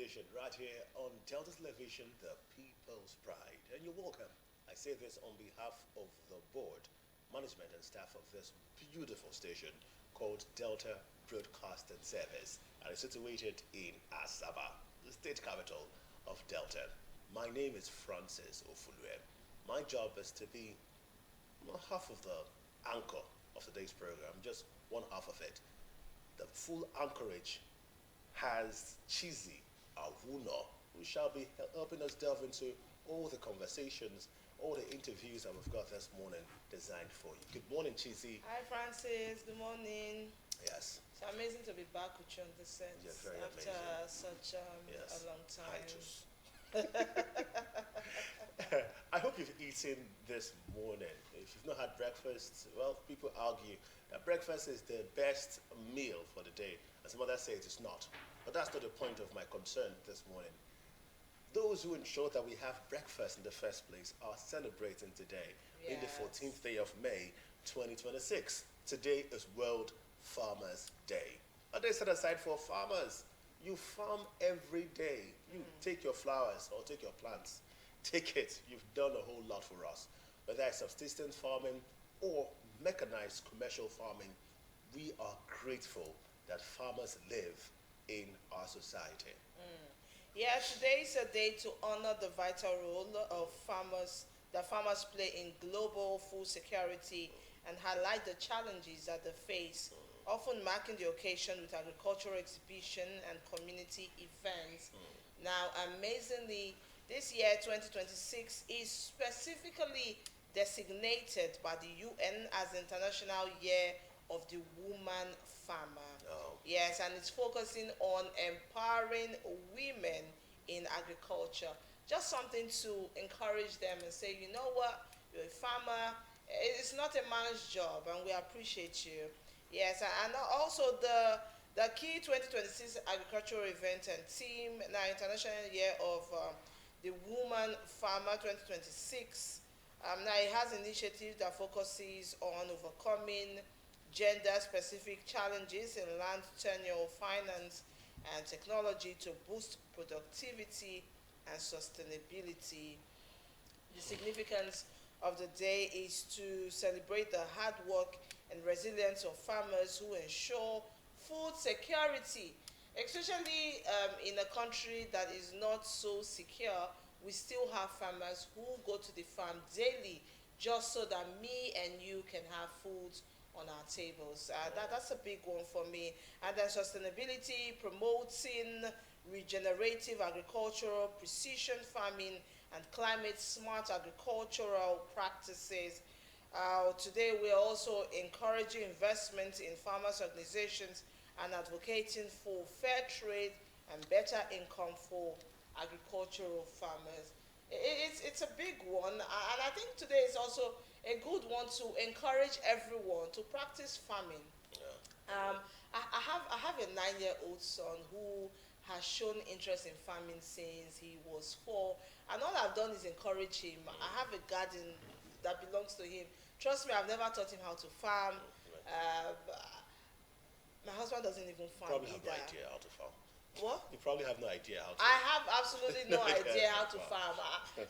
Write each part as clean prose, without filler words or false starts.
edition right here on Delta Television, the People's Pride. And you're welcome. I say this on behalf of the board, management, and staff of this beautiful station called Delta Broadcasting Service. And it's situated in Asaba, the state capital of Delta. My name is Francis Ofulue. My job is to be half of the anchor of today's program, just one half of it. The full anchorage has Chizi Awuno, who shall be helping us delve into all the conversations, all the interviews that we've got this morning designed for you. Good morning, Chizi. Hi, Francis. Good morning. Yes. It's amazing to be back with you on the set Yeah, very after amazing. such Yes. a long time. Hiatus. I hope you've eaten this morning. If you've not had breakfast, well, people argue that breakfast is the best meal for the day. And some others say it is not. But that's not the point of my concern this morning. Those who ensure that we have breakfast in the first place are celebrating today, in the Yes. 14th day of May 2026. Today is World Farmers Day. A day set aside for farmers. You farm every day. You take your flowers or take your plants. Take it. You've done a whole lot for us. Whether it's subsistence farming or mechanized commercial farming, we are grateful that farmers live in our society. Yeah, today is a day to honor the vital role of farmers that farmers play in global food security and highlight the challenges that they face, often marking the occasion with agricultural exhibition and community events. Now, amazingly, this year 2026 is specifically designated by the UN as the International Year of the Woman Farmer. Oh. Yes, and it's focusing on empowering women in agriculture. Just something to encourage them and say, you know what, you're a farmer. It's not a man's job, and we appreciate you. Yes, and also the key 2026 agricultural event and team, now International Year of the Woman Farmer 2026. Now it has initiatives that focuses on overcoming gender-specific challenges in land tenure, finance, and technology to boost productivity and sustainability. The significance of the day is to celebrate the hard work and resilience of farmers who ensure food security, especially in a country that is not so secure. We still have farmers who go to the farm daily just so that me and you can have food on our tables. That's a big one for me. And then sustainability, promoting regenerative agricultural, precision farming, and climate smart agricultural practices. Today, we're also encouraging investment in farmers' organizations and advocating for fair trade and better income for agricultural farmers. It's a big one, and I think today is also a good one to encourage everyone to practice farming. Yeah. I have a 9-year-old son who has shown interest in farming since he was 4, and all I've done is encourage him. I have a garden that belongs to him. Trust me, I've never taught him how to farm. Uh, my husband doesn't even farm Probably have no either. idea how to farm. What? You probably have no idea how to. I have absolutely no idea how to Wow. farm.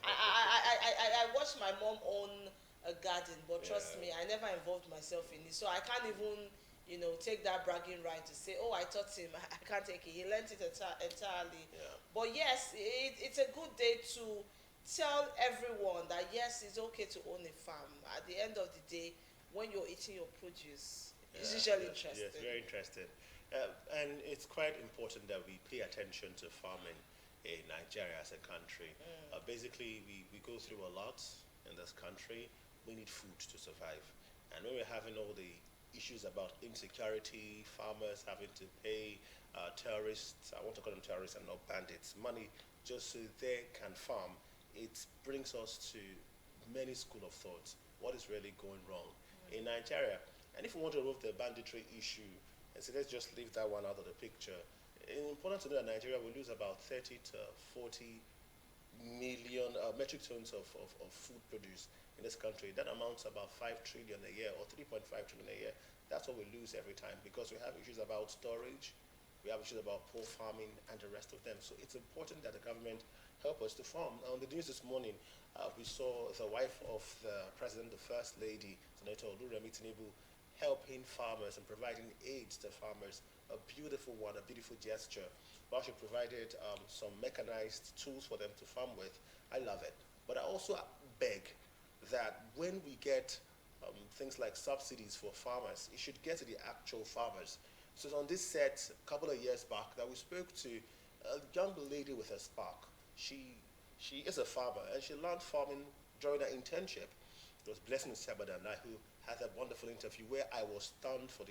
I watched my mom own a garden, but trust Yeah. me, I never involved myself in it. So I can't even, take that bragging right to say, oh, I taught him. I can't take it. He learned it entirely. Yeah. But yes, it's a good day to tell everyone that yes, it's okay to own a farm. At the end of the day, when you're eating your produce, it's usually interesting. Yes, very interesting. And it's quite important that we pay attention to farming in Nigeria as a country. Basically, we go through a lot in this country. We need food to survive. And when we're having all the issues about insecurity, farmers having to pay terrorists, I want to call them terrorists and not bandits, money just so they can farm, it brings us to many school of thoughts. What is really going wrong in Nigeria? And if we want to remove the banditry issue, and so let's just leave that one out of the picture. It's important to know that Nigeria will lose about 30 to 40 million metric tons of food produce in this country. That amounts to about 5 trillion a year or 3.5 trillion a year. That's what we lose every time because we have issues about storage, We have issues about poor farming and the rest of them. So it's important that the government help us to farm. On the news this morning, we saw the wife of the president, the first lady, Senator Oluremi Tinubu, helping farmers and providing aid to farmers. A beautiful one, a beautiful gesture. While she provided some mechanized tools for them to farm with, I love it. But I also beg that when we get things like subsidies for farmers, it should get to the actual farmers. So on this set, a couple of years back, that we spoke to a young lady with a spark. She is a farmer, and she learned farming during her internship. It was Blessing Sabada and I who had a wonderful interview where I was stunned for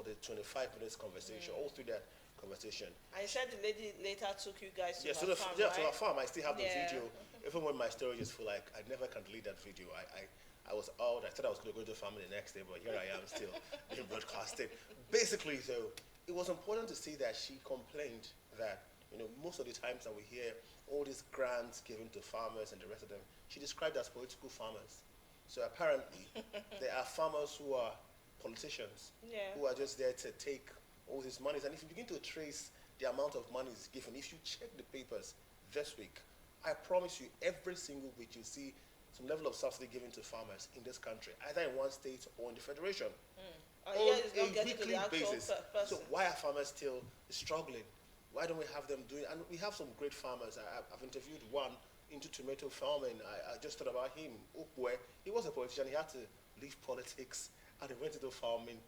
the 25 minutes conversation, all through that conversation. And you said the lady later took you guys to Yeah, her farm, to right? our farm. I still have the Yeah. video. Even when my storage is full, I never can delete that video. I was out. I thought I was going to go to the farm the next day, but here I am still being broadcasted. Basically, though, it was important to see that she complained that, most of the times that we hear all these grants given to farmers and the rest of them, she described as political farmers. So apparently, there are farmers who are politicians, Yeah. who are just there to take all these monies. And if you begin to trace the amount of money is given, if you check the papers this week, I promise you, every single week you see some level of subsidy given to farmers in this country, either in one state or in the federation, And on yet it's not a getting to the weekly actual basis. person. So why are farmers still struggling? Why don't we have them doing? And we have some great farmers. I've interviewed one into tomato farming. I just thought about him, Ukwe. He was a politician. He had to leave politics and he went into farming.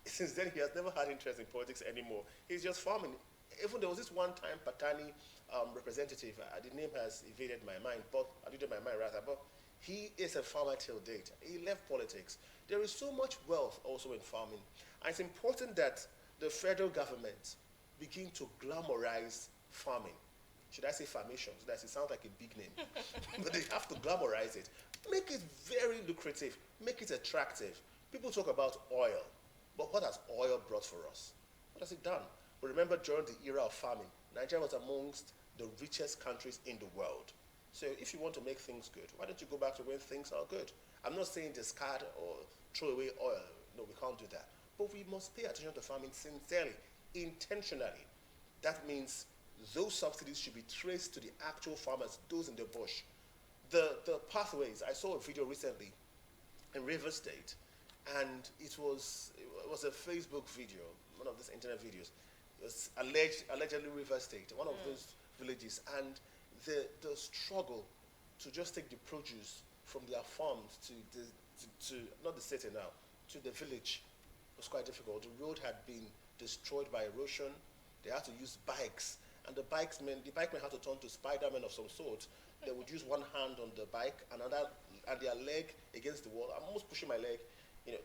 Since then, he has never had interest in politics anymore. He's just farming. Even there was this one time Patani representative. The name has evaded my mind, but he is a farmer till date. He left politics. There is so much wealth also in farming, and it's important that the federal government begin to glamorize farming. Should I say farmation? So that it sounds like a big name, but they have to glamorize it. Make it very lucrative. Make it attractive. People talk about oil, but what has oil brought for us? What has it done? But remember, during the era of farming, Nigeria was amongst the richest countries in the world. So if you want to make things good, why don't you go back to when things are good? I'm not saying discard or throw away oil. No, we can't do that. But we must pay attention to farming sincerely, intentionally. That means those subsidies should be traced to the actual farmers, those in the bush. The pathways, I saw a video recently in River State, and it was a Facebook video, one of these internet videos. It was allegedly River State, one of those villages, and the struggle to just take the produce from their farms to not the city now, to the village was quite difficult. The road had been destroyed by erosion. They had to use bikes, and the bikemen had to turn to Spider-Man of some sort. They would use one hand on the bike, and their leg against the wall. I'm almost pushing my leg,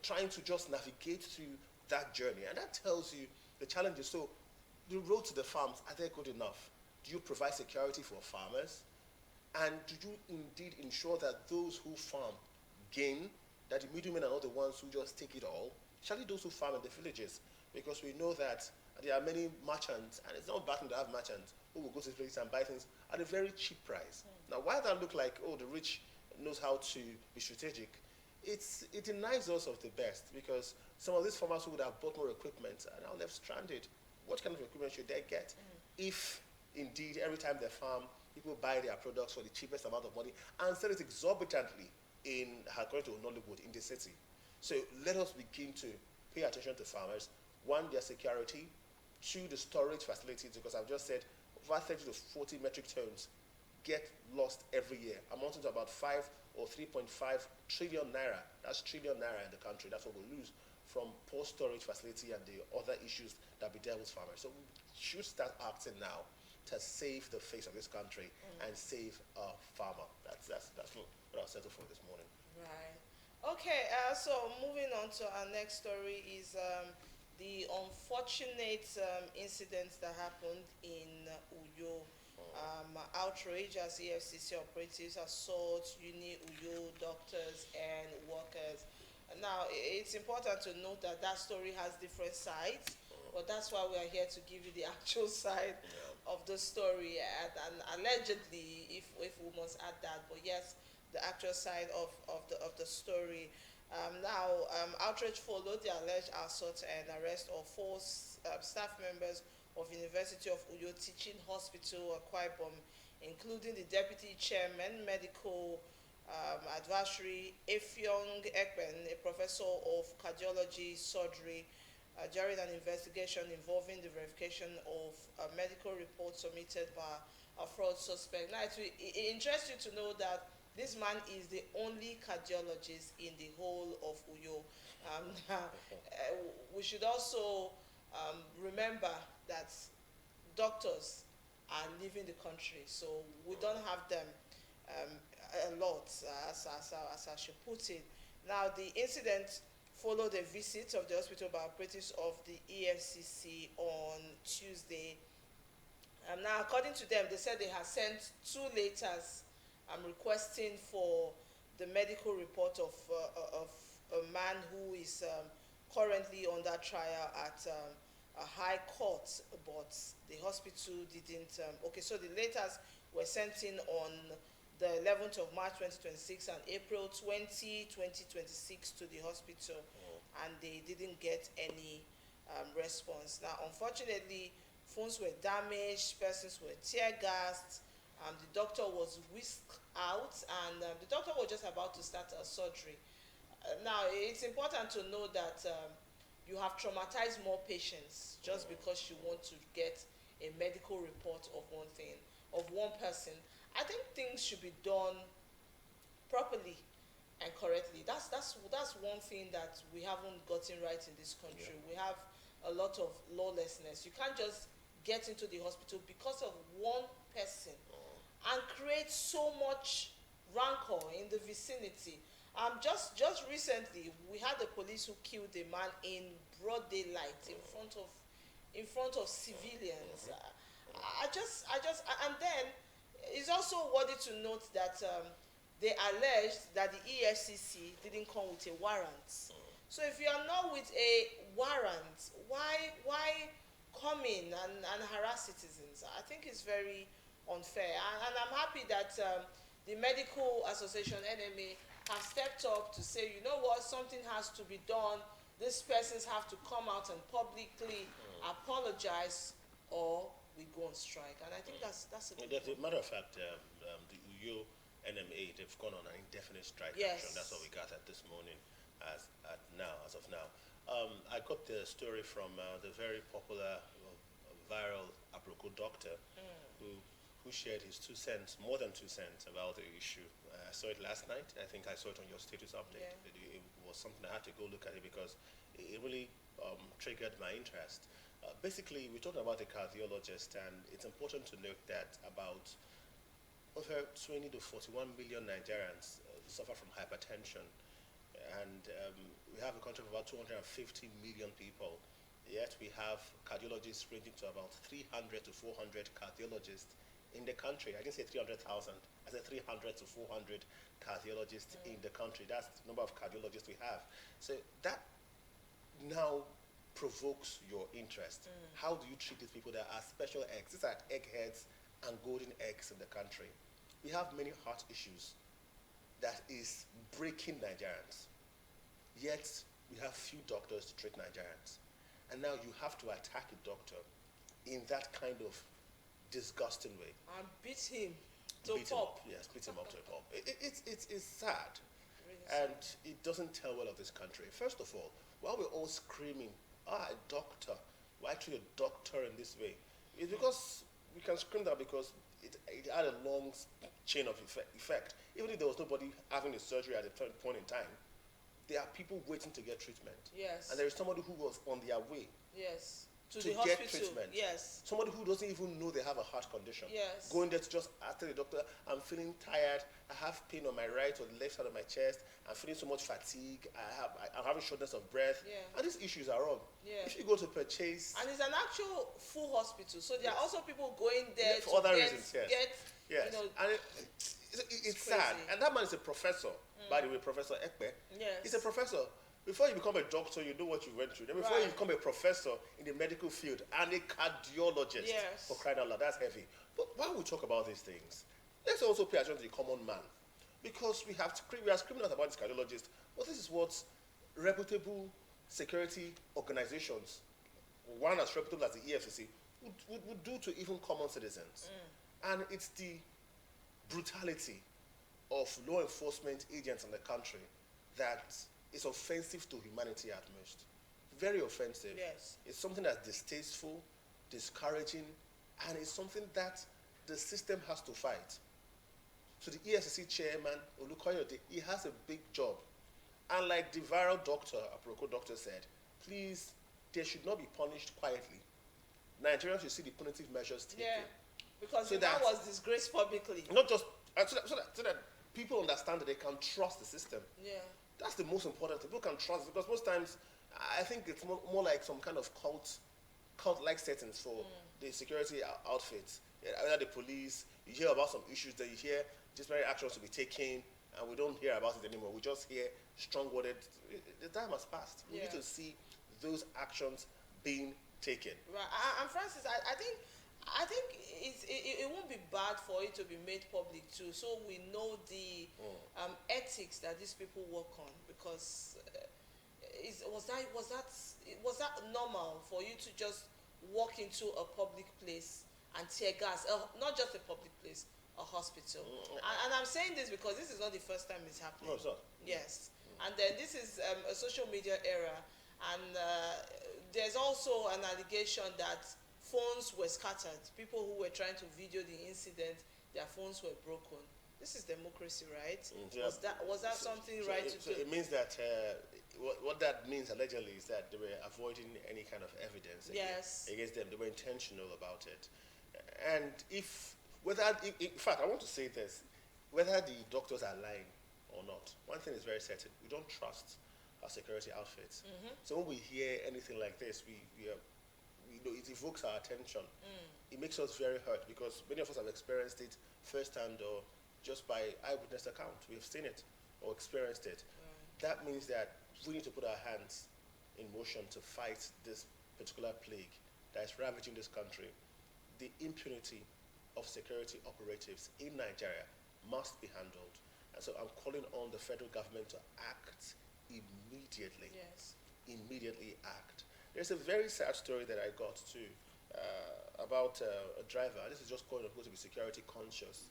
trying to just navigate through that journey. And that tells you the challenges. So the road to the farms, are they good enough? Do you provide security for farmers? And do you indeed ensure that those who farm gain, that the middlemen are not the ones who just take it all? Especially those who farm in the villages, because we know that there are many merchants, and it's not bad to have merchants who will go to the place and buy things at a very cheap price. Now, why that look like, the rich knows how to be strategic, it denies us of the best, because some of these farmers who would have bought more equipment are now left stranded. What kind of equipment should they get if indeed every time they farm, people buy their products for the cheapest amount of money and sell it exorbitantly according to Nollywood, in the city? So let us begin to pay attention to farmers. One, their security. Two, the storage facilities, because I've just said over 30 to 40 metric tons get lost every year, amounting to about 5 or 3.5 trillion naira. That's trillion naira in the country. That's what we lose from poor storage facility and the other issues that we deal with farmers. So we should start acting now to save the face of this country and save a farmer. That's what I'll settle for this morning. Right. Okay, so moving on to our next story is the unfortunate incident that happened in Uyo. Outrage as EFCC operatives assault Uni Uyo doctors and workers. Now, it's important to note that that story has different sides, but that's why we are here to give you the actual side of the story, and allegedly, if we must add that, but yes, the actual side of the story. Outrage followed the alleged assault and arrest of four staff members of University of Uyo Teaching Hospital, Akwa Ibom, including the Deputy Chairman, Medical Advisory, Effiong Ekpen, a professor of cardiology surgery, during an investigation involving the verification of a medical report submitted by a fraud suspect. Now, it interests you to know that this man is the only cardiologist in the whole of Uyo. We should also remember that doctors are leaving the country, so we don't have them a lot, as I should put it. Now, the incident followed a visit of the hospital by operatives of the EFCC on Tuesday. Now, according to them, they said they had sent 2 letters requesting for the medical report of a man who is currently under trial at a high court, but the hospital didn't. Okay, so the letters were sent in on the 11th of March 2026 and April 2026 to the hospital, and they didn't get any response. Now, unfortunately, phones were damaged, persons were tear gassed, the doctor was whisked out, and the doctor was just about to start a surgery. Now, it's important to know that you have traumatized more patients just because you want to get a medical report of one thing, of one person. I think things should be done properly and correctly. That's one thing that we haven't gotten right in this country. Yeah. We have a lot of lawlessness. You can't just get into the hospital because of one person and create so much rancor in the vicinity. Just recently, we had the police who killed a man in broad daylight in front of civilians. And then it's also worthy to note that they alleged that the EFCC didn't come with a warrant. So if you are not with a warrant, why come in and harass citizens? I think it's very unfair. And I'm happy that the Medical Association, NMA, have stepped up to say, you know what, something has to be done. These persons have to come out and publicly apologize, or we go on strike. And I think that's a good As a matter of fact, the Uyo NMA, they've gone on an indefinite strike action. That's what we got at this morning, as of now. I got the story from the very popular viral Aproko doctor who shared his 2 cents, more than 2 cents, about the issue. I saw it last night. I think I saw it on your status update. Yeah. It was something I had to go look at it because it really triggered my interest. Basically, we're talking about a cardiologist, and it's important to note that about over 20 to 41 million Nigerians suffer from hypertension, and we have a country of about 250 million people. Yet we have cardiologists ranging to about 300 to 400 cardiologists in the country. I didn't say 300,000. I said 300 to 400 cardiologists in the country. That's the number of cardiologists we have. So that now provokes your interest. How do you treat these people that are special eggs? These are eggheads and golden eggs in the country. We have many heart issues that is breaking Nigerians. Yet we have few doctors to treat Nigerians. And now you have to attack a doctor in that kind of disgusting way. And beat him to a pulp. Yes, beat him up to a pulp. It's sad. Really and sad. It doesn't tell well of this country. First of all, while we're all screaming, a doctor, why treat a doctor in this way? It's because we can scream that because it had a long chain of effect. Even if there was nobody having a surgery at a point in time, there are people waiting to get treatment. Yes. And there is somebody who was on their way. Yes. To get treatment. Yes. Somebody who doesn't even know they have a heart condition. Yes. Going there to just ask the doctor, I'm feeling tired, I have pain on my right or the left side of my chest, I'm feeling so much fatigue, I'm having shortness of breath. Yeah. And these issues are wrong. Yeah. If you go to purchase... And it's an actual full hospital, so there are also people going there for other reasons, yes. You know, and it's sad. And that man is a professor, by the way, Professor Ekpe. Yes. He's a professor. Before you become a doctor, you know what you went through. Then before you become a professor in the medical field and a cardiologist, for crying out loud, that's heavy. But while we talk about these things, let's also pay attention to the common man. Because we are screaming out about this cardiologist, but this is what reputable security organizations one as reputable as the EFCC would do to even common citizens. And it's the brutality of law enforcement agents in the country that is offensive to humanity at most. Very offensive. Yes. It's something that's distasteful, discouraging, and it's something that the system has to fight. So the EFCC chairman, Olukoyode, he has a big job. And like the viral doctor, Aproko doctor said, please, they should not be punished quietly. Nigerians should see the punitive measures taken. Yeah. Because So the man that- was disgraced publicly. Not just, so that people understand that they can trust the system. Yeah. That's the most important thing. People can trust, because most times I think it's more like some kind of cult-like settings for the security outfits. Yeah, either the police, you hear about some issues, that you hear disciplinary actions to be taken, and we don't hear about it anymore. We just hear strong-worded. The time has passed. We need Yeah. to see those actions being taken. Right. And Francis, I think it won't be bad for it to be made public too, so we know the ethics that these people work on. Because was that normal for you to just walk into a public place and tear gas? Not just a public place, a hospital. And I'm saying this because this is not the first time it's happening. No, it's not. Yes. And then this is a social media era, and there's also an allegation that phones were scattered. People who were trying to video the incident, their phones were broken. This is democracy, right? Yeah. Was that something right to so do? it means that what that means allegedly is that they were avoiding any kind of evidence Yes. against them. They were intentional about it. And in fact, I want to say this, whether the doctors are lying or not, one thing is very certain: we don't trust our security outfits. So when we hear anything like this, we know it evokes our attention. It makes us very hurt, because many of us have experienced it firsthand or just by eyewitness account. We have seen it or experienced it. That means that we need to put our hands in motion to fight this particular plague that is ravaging this country. The impunity of security operatives in Nigeria must be handled. And so I'm calling on the federal government to act immediately. Yes. Immediately act. There's a very sad story that I got too about a driver. This is just going to be security conscious.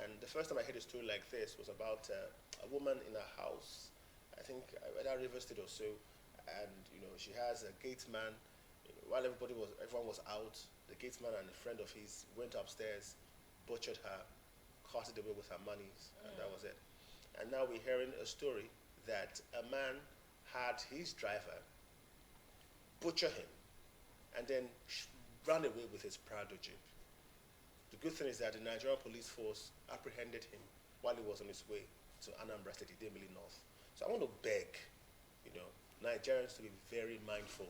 And the first time I heard a story like this was about a woman in a house, I think at River State or so, and she has a gate man. While everyone was out, the gate man and a friend of his went upstairs, butchered her, carted away with her monies, and that was it. And now we're hearing a story that a man had his driver butcher him and then ran away with his Prado Jeep. The good thing is that the Nigerian police force apprehended him while he was on his way to Anambra State, Idemili North. So I want to beg, Nigerians to be very mindful.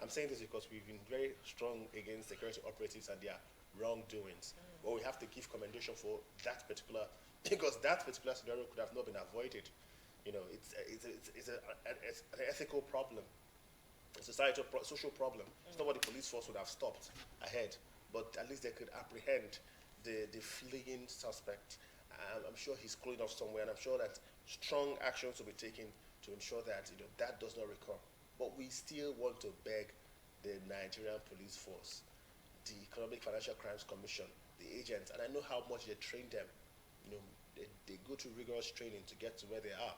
I'm saying this because we've been very strong against security operatives and their wrongdoings. But we have to give commendation for that particular, because that particular scenario could have not been avoided. It's an ethical problem, a societal, social problem. It's not what the police force would have stopped ahead, but at least they could apprehend the fleeing suspect. I'm sure he's clean off somewhere, and I'm sure that strong actions will be taken to ensure that that does not recur. But we still want to beg the Nigerian police force, the Economic Financial Crimes Commission, the agents, and I know how much they train them. They go through rigorous training to get to where they are.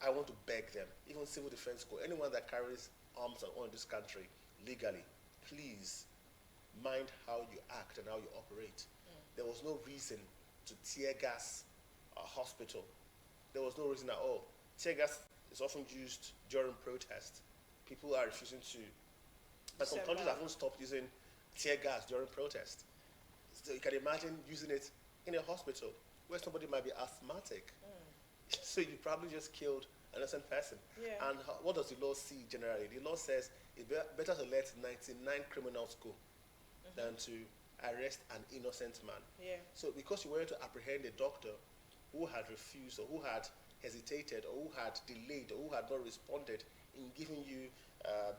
I want to beg them, even Civil Defense Corps, anyone that carries arms in this country legally, please mind how you act and how you operate. There was no reason to tear gas a hospital. There was no reason at all. Tear gas is often used during protest. People are refusing to, and some countries haven't stopped using tear gas during protest. So you can imagine using it in a hospital where somebody might be asthmatic. So you probably just killed an innocent person. Yeah. And what does the law see generally? The law says it's better to let 99 criminals go than to arrest an innocent man. Yeah. So because you wanted to apprehend a doctor who had refused or who had hesitated or who had delayed or who had not responded in giving you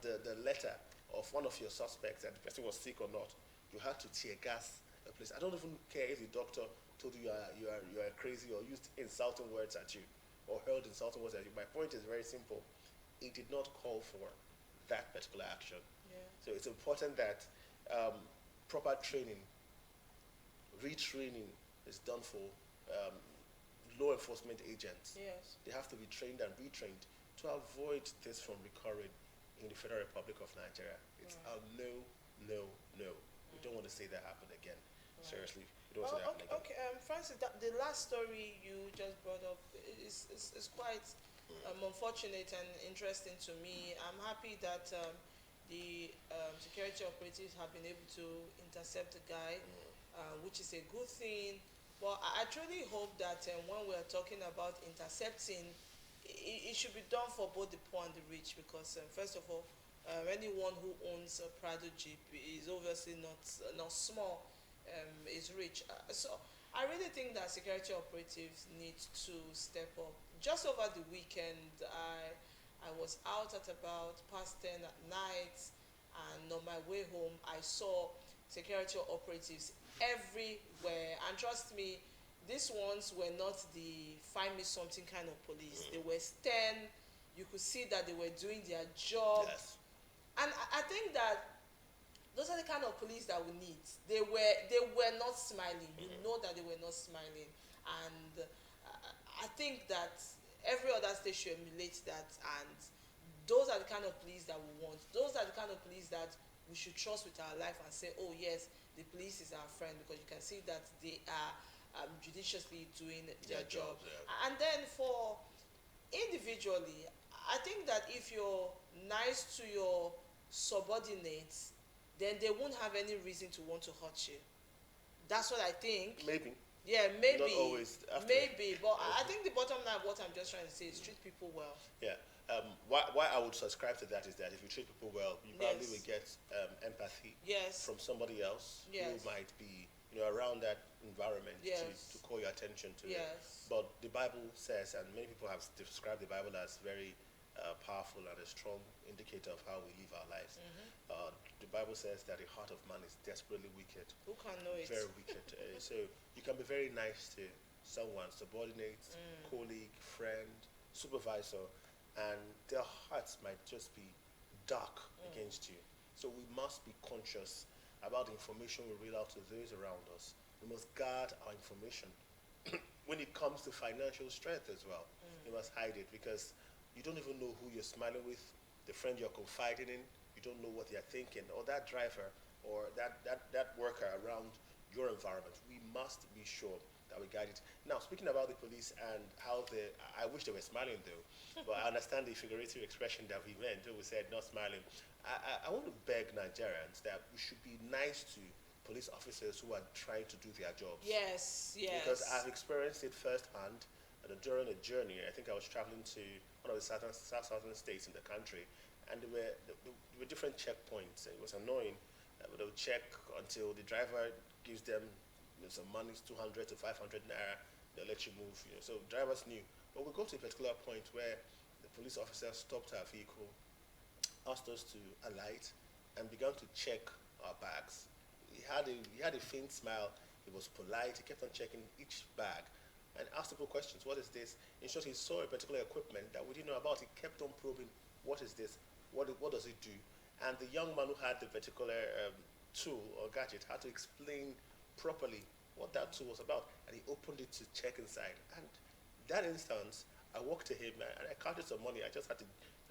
the letter of one of your suspects, and the person was sick or not, you had to tear gas a place. I don't even care if the doctor told you you are crazy or used insulting words at you or hurled insulting words at you. My point is very simple. It did not call for that particular action. Yeah. So it's important that proper training, retraining is done for um, law enforcement agents. Yes. They have to be trained and retrained to avoid this from recurring in the Federal Republic of Nigeria. It's Right. a no, no, no. We don't want to see that happen again. Right. Seriously, we don't want to see that happen Okay, again. Francis, the last story you just brought up is quite unfortunate and interesting to me. I'm happy that the security operatives have been able to intercept the guy, which is a good thing. But I truly hope that when we're talking about intercepting, it should be done for both the poor and the rich, because first of all, anyone who owns a Prado Jeep is obviously not small, is rich. So I really think that security operatives need to step up. Just over the weekend, I was out at about past 10 at night, and on my way home, I saw security operatives everywhere. And trust me, these ones were not the find me something kind of police. They were stern. You could see that they were doing their job. Yes. And I think that those are the kind of police that we need. They were not smiling. You know that they were not smiling. And I think that every other state should emulate that. And those are the kind of police that we want. Those are the kind of police that we should trust with our life and say, oh yes, the police is our friend, because you can see that they are judiciously doing their job. Yeah. And then for individually, I think that if you're nice to your subordinates, then they won't have any reason to want to hurt you. That's what I think. Maybe. Yeah, maybe. Not always. Maybe, but I think the bottom line of what I'm just trying to say is treat people well. Yeah. Why I would subscribe to that is that if you treat people well, you probably Yes. will get empathy Yes. from somebody else Yes. who might be, around that environment Yes. to call your attention to it. Yes. But the Bible says, and many people have described the Bible as very powerful and a strong indicator of how we live our lives. The Bible says that the heart of man is desperately wicked, Who can know it? very wicked. So you can be very nice to someone, subordinate, colleague, friend, supervisor, and their hearts might just be dark against you. So we must be conscious about the information we read out to those around us. We must guard our information. When it comes to financial strength as well, you must hide it, because you don't even know who you're smiling with, the friend you're confiding in. You don't know what they're thinking, or that driver, or that worker around your environment. We must be sure that we guide it. Now, speaking about the police and how I wish they were smiling though, but I understand the figurative expression that we meant when we said not smiling. I want to beg Nigerians that we should be nice to police officers who are trying to do their jobs. Yes, yes. Because I've experienced it firsthand during a journey. I think I was traveling to one of the southern states in the country, and there were different checkpoints, and it was annoying. But they'll check until the driver gives them some money, 200 to 500 naira, they'll let you move. So drivers knew. But we go to a particular point where the police officer stopped our vehicle, asked us to alight, and began to check our bags. He had a faint smile. He was polite. He kept on checking each bag and asked people questions. What is this? In short, he saw a particular equipment that we didn't know about. He kept on probing. What is this? What does it do? And the young man who had the particular tool or gadget had to explain properly what that tool was about. And he opened it to check inside. And that instance, I walked to him and I counted some money. I just had to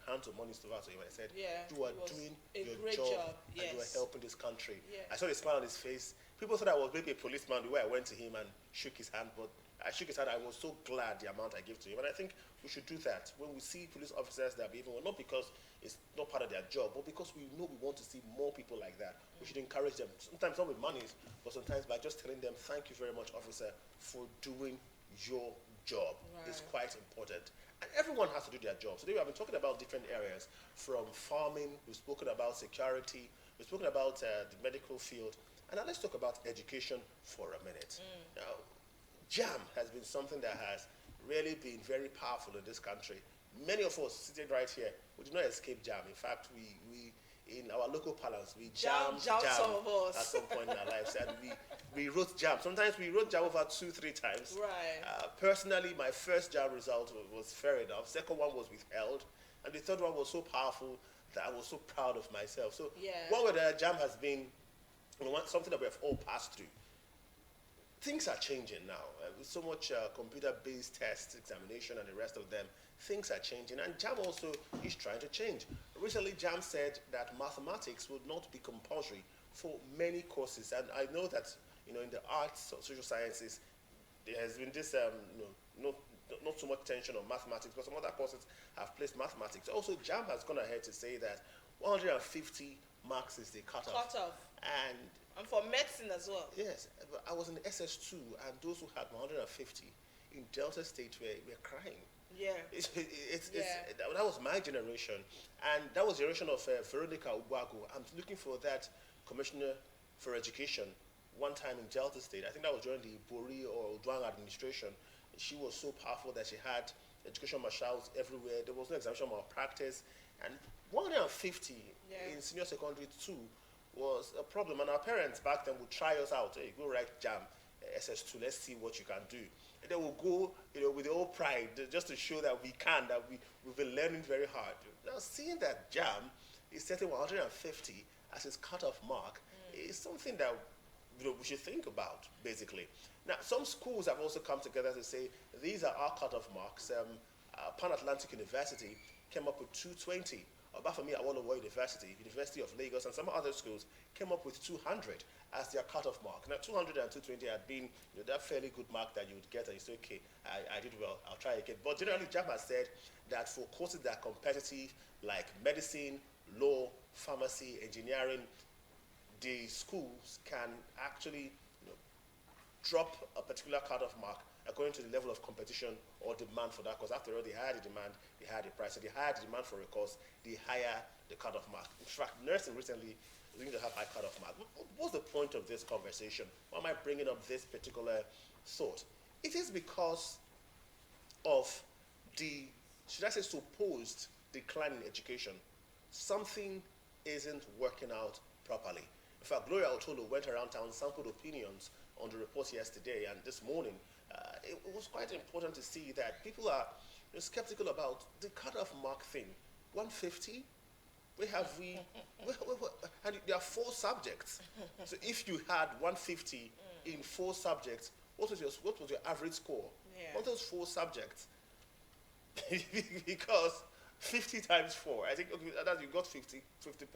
hand some money to him. I said, Yeah, you are it was doing a your great job, and you are yes. helping this country. Yes. I saw the smile on his face. People thought I was maybe a policeman the way I went to him and shook his hand, but I shook his hand. I was so glad the amount I gave to him. And I think we should do that when we see police officers that are behaving well, not because it's not part of their job, but because we know we want to see more people like that. We should encourage them, sometimes not with money, but sometimes by just telling them, thank you very much, officer, for doing your job. Right. It's quite important. And everyone has to do their job. Today we have been talking about different areas, from farming, we've spoken about security, we've spoken about the medical field, and now let's talk about education for a minute. Now, JAM has been something that has really been very powerful in this country. Many of us sitting right here, we did not escape JAM. In fact, we in our local parlance, we jammed Jam some of us. at some point in our lives, and we wrote JAM. Sometimes we wrote JAM over 2-3 times. Right. Personally, my first JAM result was fair enough. Second one was withheld, and the third one was so powerful that, I was so proud of myself. So Yeah. one way that JAM has been, something that we have all passed through. Things are changing now. With so much computer-based tests, examination, and the rest of them, things are changing. And JAM also is trying to change. Recently, JAM said that mathematics would not be compulsory for many courses. And I know that, in the arts or social sciences, there has been this, not so much tension on mathematics, but some other courses have placed mathematics. Also, JAM has gone ahead to say that 150 marks is the cutoff. And for medicine as well. Yes, but I was in SS2, and those who had 150 in Delta State were crying. Yeah. That was my generation, and that was the generation of Veronica Ubago. I'm looking for that commissioner for education one time in Delta State. I think that was during the Bori or Udwang administration. She was so powerful that she had education marshals everywhere. There was no examination malpractice, and 150 in senior secondary 2 was a problem. And our parents back then would try us out. Hey, go write JAM, SS2, let's see what you can do. And they will go, with their own pride, just to show that we can, that we've been learning very hard. Now, seeing that JAM is setting 150 as its cutoff mark is something that we should think about, basically. Now, some schools have also come together to say these are our cutoff marks. Pan Atlantic University came up with 220. Obafemi Awolowo University, University of Lagos, and some other schools came up with 200 as their cutoff mark. Now, 200 and 220 had been that fairly good mark that you would get, and you say, okay, I did well, I'll try again. But generally, JAM has said that for courses that are competitive, like medicine, law, pharmacy, engineering, the schools can actually drop a particular cutoff mark according to the level of competition or demand for that course. After all, the higher the demand, the higher the price. So the higher the demand for a course, the higher the cutoff mark. In fact, nursing recently is going to have high cutoff mark. What's the point of this conversation? Why am I bringing up this particular thought? It is because of the, should I say, supposed decline in education. Something isn't working out properly. In fact, Gloria Otolo went around town, sampled opinions on the report yesterday, and this morning, it was quite important to see that people are skeptical about the cutoff mark thing. 150, and there are 4 subjects. So if you had 150 in 4 subjects, what was your average score on those 4 subjects? Because 50 times 4, I think that you got 50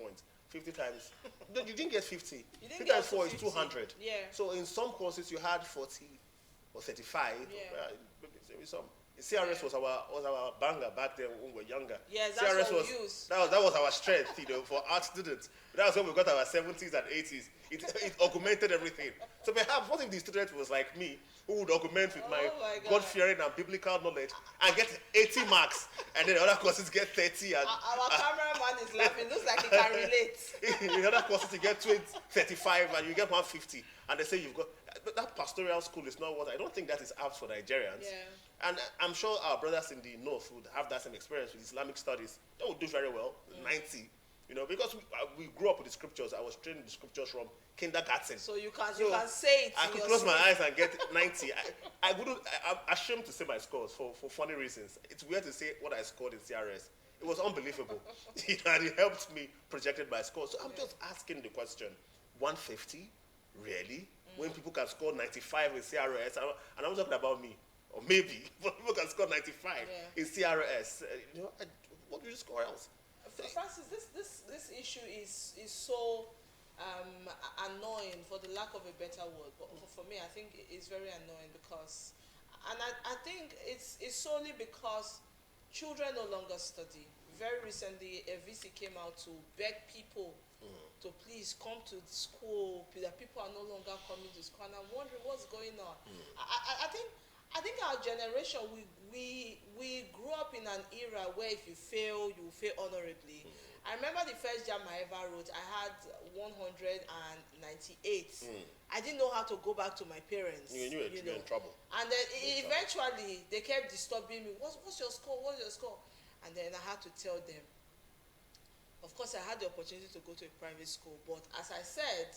points. 50 times, no, you didn't get 50. 50 times 4 is 200. Yeah. So in some courses you had 40 or 35. Maybe some. CRS was our banger back then when we were younger. Yes, that's CRS what we used. That was our strength, for art students. That was when we got our 70s and 80s. It augmented everything. So perhaps what if the student was like me, who would augment with my God-fearing and biblical knowledge and get 80 marks, and then the other courses get 30. And our cameraman is laughing. Looks like he can relate. In other courses, you get 35 and you get 150, and they say you've got. But that pastoral school is not what I don't think that is apt for Nigerians. Yeah. And I'm sure our brothers in the north would have that same experience with Islamic studies. They would do very well, 90. Because we grew up with the scriptures. I was trained in the scriptures from kindergarten. So you can say it. I could close my eyes and get 90. I'm ashamed to say my scores for funny reasons. It's weird to say what I scored in CRS. It was unbelievable. And it helped me projected my scores. So I'm just asking the question, 150? Really? When people can score 95 in CRS, and I'm talking about me, or maybe, but people can score 95 in CRS. What do you score else? Francis, this issue is so annoying, for the lack of a better word. But for me, I think it's very annoying because, and I think it's solely because children no longer study. Very recently, a VC came out to beg people to please come to school. That people are no longer coming to school, and I'm wondering what's going on. I think our generation we grew up in an era where if you fail, you fail honorably. I remember the first JAM I ever wrote, I had 198. I didn't know how to go back to my parents. You knew you were in trouble. And then eventually they kept disturbing me. What's your score? What's your score? And then I had to tell them. Of course, I had the opportunity to go to a private school, but as I said,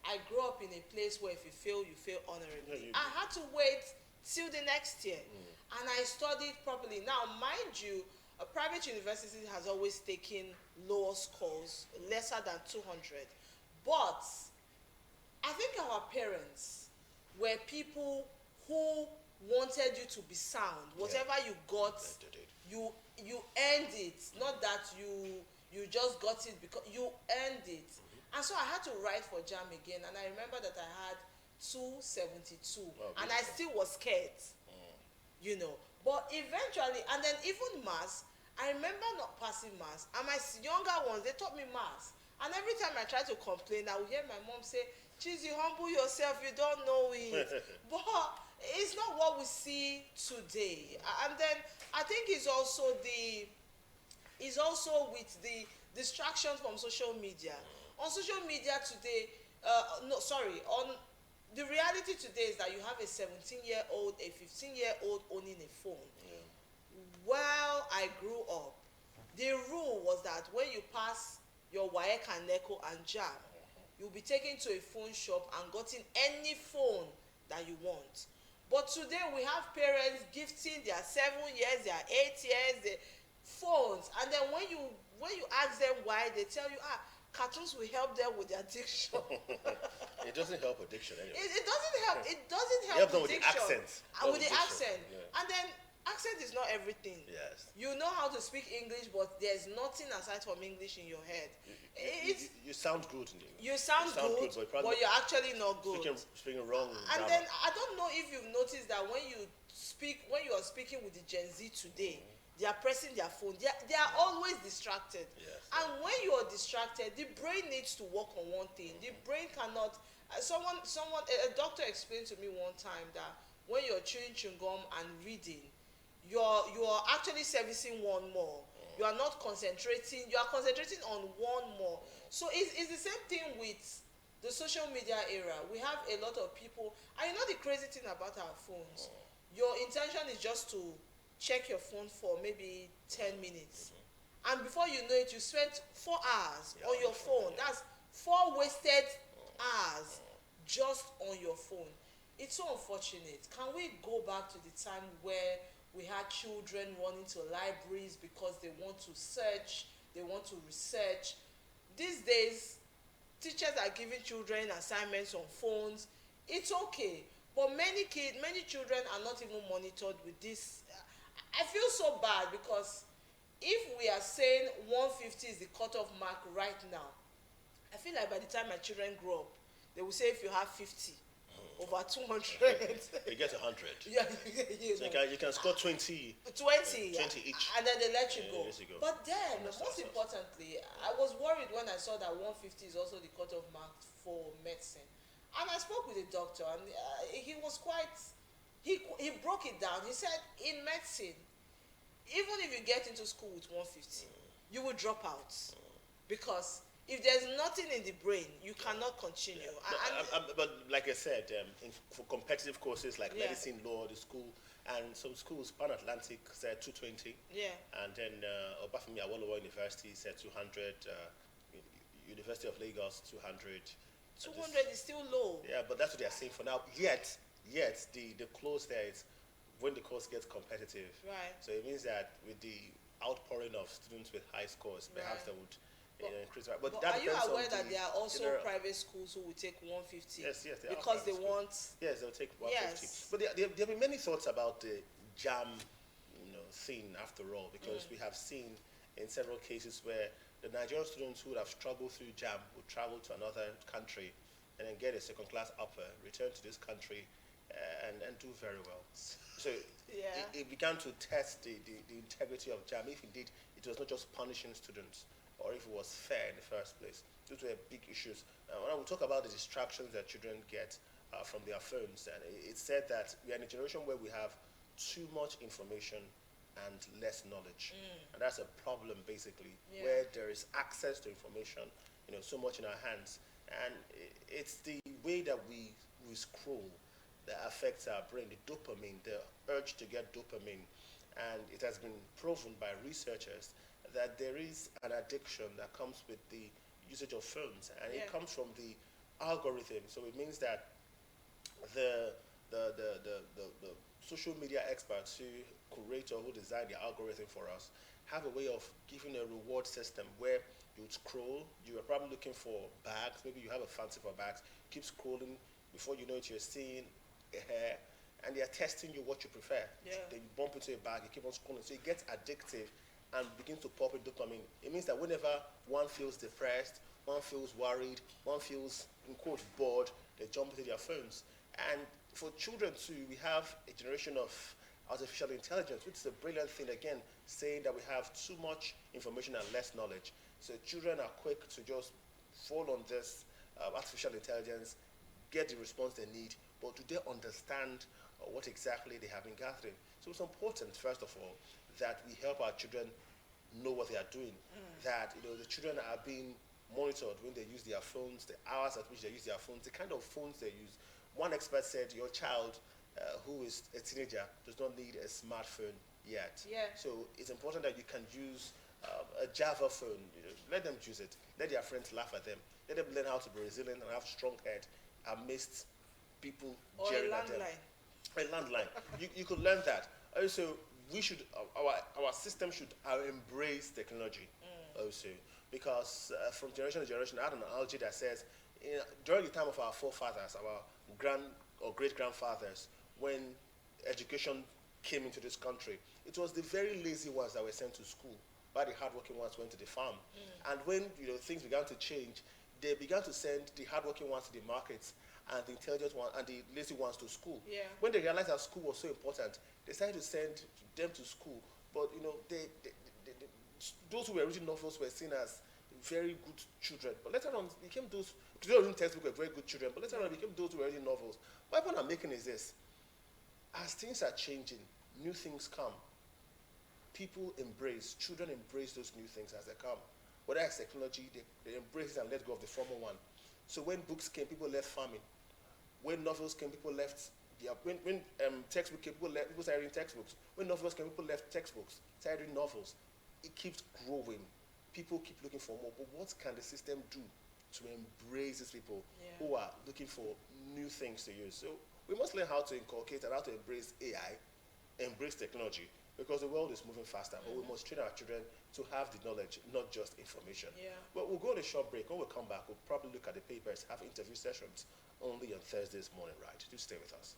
I grew up in a place where if you fail honorably. I had to wait till the next year, and I studied properly. Now, mind you, A private university has always taken lower scores, lesser than 200. But I think our parents were people who wanted you to be sound. Whatever you got, you earned it. Not that you just got it because you earned it. And so I had to write for JAM again, and I remember that I had 272, and I still was scared, you know. But eventually, and then even maths, I remember not passing maths, and my younger ones, they taught me maths. And every time I try to complain, I would hear my mom say, "Cheese, you humble yourself, you don't know it." But it's not what we see today. And then I think it's also with the distractions from social media. On social media today, no, sorry, on the reality today is that you have a 17-year-old, a 15-year-old owning a phone. While I grew up, the rule was that when you pass your WAEC and NECO and JAM, you'll be taken to a phone shop and gotten any phone that you want. But today we have parents gifting their 7 years, their 8 years, their phones, and then when you ask them why, they tell you, cartoons will help them with their addiction. It doesn't help addiction anyway. It doesn't help. It doesn't help Help them with the addiction. accent. With the accent. Yeah. And then accent is not everything. Yes. You know how to speak English, but there's nothing aside from English in your head. You sound good. You sound good, but you're actually not good. Speaking wrong. And then I don't know if you've noticed that when you are speaking with the Gen Z today, they are pressing their phone. They are always distracted. Yes. And when you are distracted, the brain needs to work on one thing. The brain cannot. A doctor explained to me one time that when you're chewing chewing gum and reading, you are actually servicing one more. You are not concentrating. You are concentrating on one more. So it's the same thing with the social media era. We have a lot of people, and you know the crazy thing about our phones. Your intention is just to check your phone for maybe 10 minutes. And before you know it, you spent 4 hours on your phone. That's 4 wasted hours just on your phone. It's so unfortunate. Can we go back to the time where we had children running to libraries because they want to search, they want to research? These days, teachers are giving children assignments on phones. It's okay. But many children are not even monitored with this. I feel so bad because if we are saying 150 is the cutoff mark right now, I feel like by the time my children grow up, they will say if you have 50 over 200, you get 100. Yeah, so you can score 20. 20 each, and then they let you go. go. But then, most importantly, I was worried when I saw that 150 is also the cutoff mark for medicine. And I spoke with a doctor, and he was quite. He broke it down. He said, in medicine, even if you get into school with 150, you will drop out. Because if there's nothing in the brain, you cannot continue. But like I said, for competitive courses like medicine, law, the school, and some schools, Pan Atlantic said 220. Yeah. And then Obafemi Awolowo University said 200. University of Lagos 200. 200 is still low. Yeah, but that's what they are saying for now. Yet the clause there is when the course gets competitive. Right. So it means that with the outpouring of students with high scores, perhaps they would increase. But that are you aware that there are also general private schools who will take 150? Yes, they because they schools. want. Yes, they'll take 150. Yes. But there have been many thoughts about the JAM, thing after all, because we have seen in several cases where the Nigerian students who would have struggled through JAM would travel to another country and then get a second-class upper, return to this country, and do very well. So it began to test the integrity of JAM, if indeed it was not just punishing students, or if it was fair in the first place. Those were big issues. When we talk about the distractions that children get from their phones, and it's said that we are in a generation where we have too much information and less knowledge. And that's a problem, basically, where there is access to information, so much in our hands. And it's the way that we scroll that affects our brain, the dopamine, the urge to get dopamine. And it has been proven by researchers that there is an addiction that comes with the usage of phones, and it comes from the algorithm. So it means that the social media experts who create or who design the algorithm for us, have a way of giving a reward system where you'd scroll, you are probably looking for bags, maybe you have a fancy for bags, keep scrolling, before you know it, you're seeing a hair, and they're testing you what you prefer. Yeah. Then you bump into a bag, you keep on scrolling, so it gets addictive and begins to pop in dopamine. It means that whenever one feels depressed, one feels worried, one feels, in quote, bored, they jump into their phones. And for children too, we have a generation of artificial intelligence, which is a brilliant thing, again, saying that we have too much information and less knowledge. So children are quick to just fall on this artificial intelligence, get the response they need, but do they understand what exactly they have been gathering? So it's important, first of all, that we help our children know what they are doing, that the children are being monitored when they use their phones, the hours at which they use their phones, the kind of phones they use. One expert said your child who is a teenager does not need a smartphone yet. Yeah. So it's important that you can use a Java phone. Let them use it. Let their friends laugh at them. Let them learn how to be resilient and have a strong head amidst people Or a jeering at them. landline. A landline. You could learn that. Also, we should our system should embrace technology also, because from generation to generation, I had an analogy that says during the time of our forefathers, our grand or great grandfathers, when education came into this country, it was the very lazy ones that were sent to school, while the hardworking ones went to the farm. And when things began to change, they began to send the hardworking ones to the markets and the intelligent ones and the lazy ones to school. Yeah. When they realized that school was so important, they decided to send them to school. But those who were reading novels were seen as very good children. But later on, became those who were reading textbooks were very good children. But later on, became those who were reading novels. My point I'm making is this: as things are changing, new things come. Children embrace those new things as they come. Whether it's technology, they embrace it and let go of the former one. So when books came, people left farming. When novels came, people left. When textbooks came, people started reading textbooks. When novels came, people left textbooks, started reading novels. It keeps growing. People keep looking for more. But what can the system do to embrace these people who are looking for new things to use? So we must learn how to inculcate and how to embrace AI, embrace technology, because the world is moving faster. But we must train our children to have the knowledge, not just information. Yeah. Well, we'll go on a short break. When we come back, we'll probably look at the papers, have interview sessions only on Thursdays morning, right? Do stay with us.